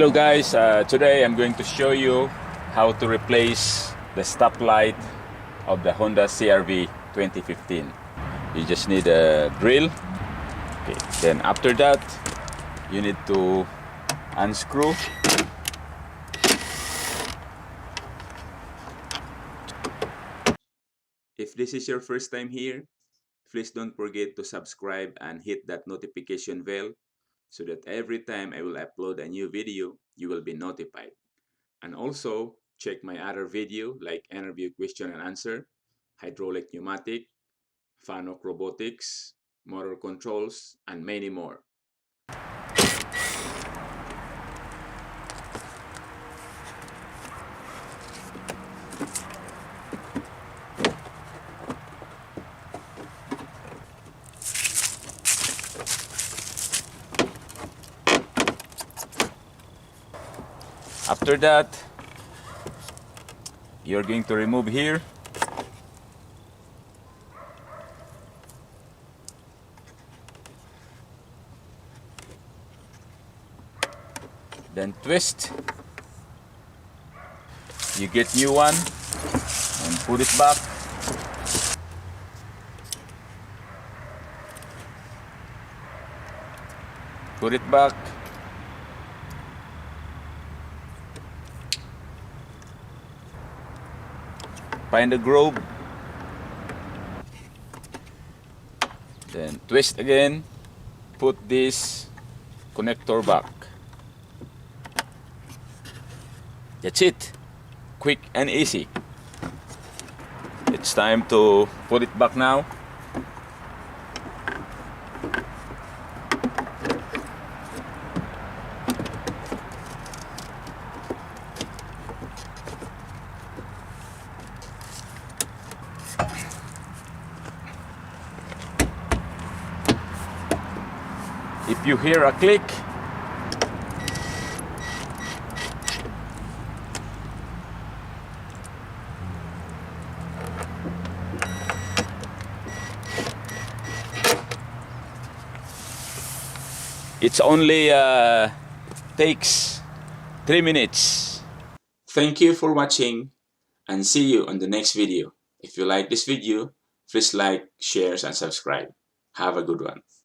Hello guys, today I'm going to show you how to replace the stoplight of the Honda CRV 2015. You just need a drill. Okay. Then after that, you need to unscrew. If this is your first time here, please don't forget to subscribe and hit that notification bell so that every time I will upload a new video, you will be notified. And also, check my other video like interview question and answer, hydraulic pneumatic, FANUC robotics, motor controls, and many more. After that, you're going to remove here. Then twist. You get new one and put it back. Put it back. Find the groove. Then twist again. Put this connector back. That's it. Quick and easy. It's time to put it back now. If you hear a click, it's only takes 3 minutes. Thank you for watching and see you on the next video. If you like this video, please like, share, and subscribe. Have a good one.